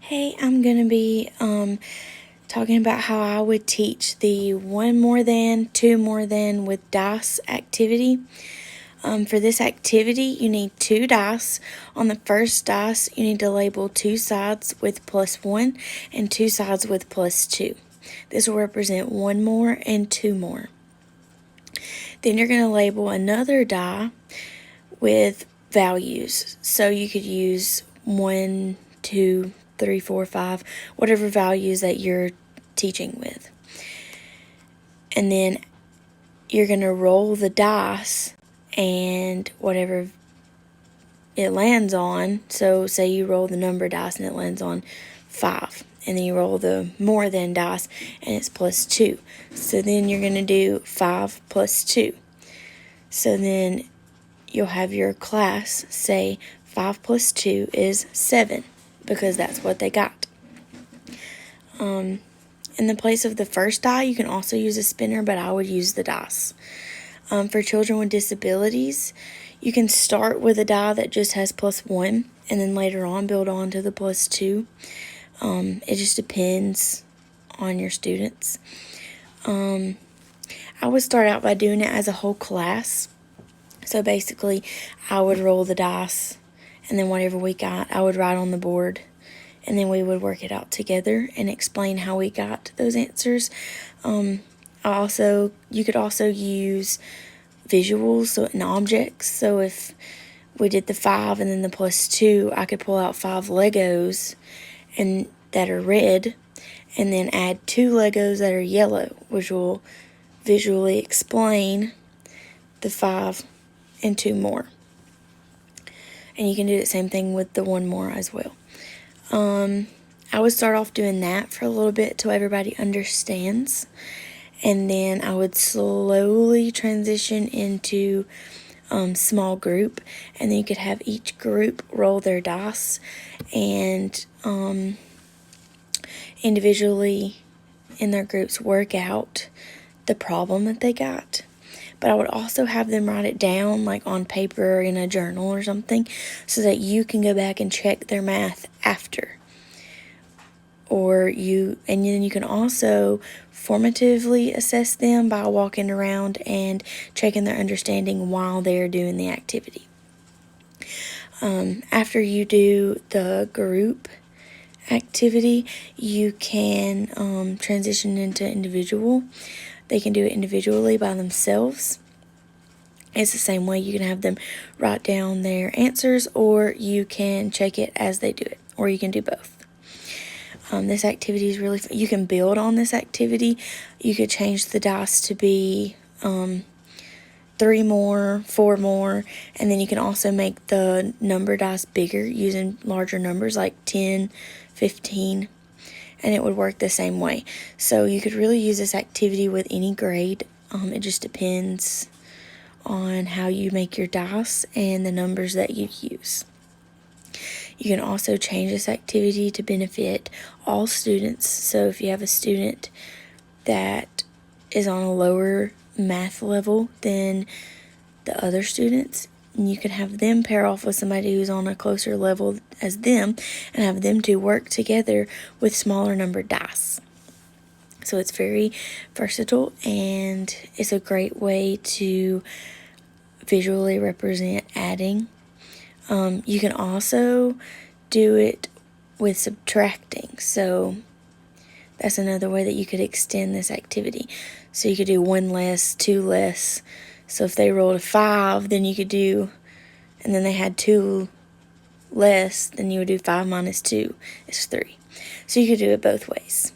Hey, I'm going to be talking about how I would teach the one more than, two more than with dice activity. For this activity, you need 2 dice. On the first dice, you need to label 2 sides with +1 and 2 sides with +2. This will represent 1 more and 2 more. Then you're going to label another die with values. So you could use 1, 2, 3, 4, 5, whatever values that you're teaching with. And then you're going to roll the dice, and whatever it lands on, so say you roll the number dice and it lands on 5, and then you roll the more than dice and it's +2. So then you're going to do 5 + 2. So then you'll have your class say 5 + 2 is 7, because that's what they got. In the place of the first die, you can also use a spinner, but I would use the dice. For children with disabilities, you can start with a die that just has +1, and then later on build on to the +2. It just depends on your students. I would start out by doing it as a whole class. So basically, I would roll the dice, and then whatever we got, I would write on the board, and then we would work it out together and explain how we got those answers. You could also use visuals and objects. So if we did the 5 and then the +2, I could pull out 5 Legos and that are red, and then add 2 Legos that are yellow, which will visually explain the 5 and 2 more. And you can do the same thing with the 1 more as well. I would start off doing that for a little bit till everybody understands, and then I would slowly transition into small group, and then you could have each group roll their dice and individually in their groups work out the problem that they got. But I would also have them write it down, like on paper or in a journal or something, so that you can go back and check their math after. And then you can also formatively assess them by walking around and checking their understanding while they're doing the activity. After you do the group activity, you can transition into individual. They can do it individually by themselves. It's the same way. You can have them write down their answers, or you can check it as they do it, or you can do both. This activity is really fun. You can build on this activity. You could change the dice to be 3 more, 4 more, and then you can also make the number dice bigger using larger numbers like 10, 15, and it would work the same way. So you could really use this activity with any grade. It just depends on how you make your dice and the numbers that you use. You can also change this activity to benefit all students. So if you have a student that is on a lower math level than the other students, you can have them pair off with somebody who's on a closer level as them and have them two work together with smaller numbered dice. So it's very versatile, and it's a great way to visually represent adding. You can also do it with subtracting. So that's another way that you could extend this activity. So you could do 1 less, 2 less. So if they rolled a 5, then you could do, and then they had 2 less, then you would do 5 minus 2 is 3. So you could do it both ways.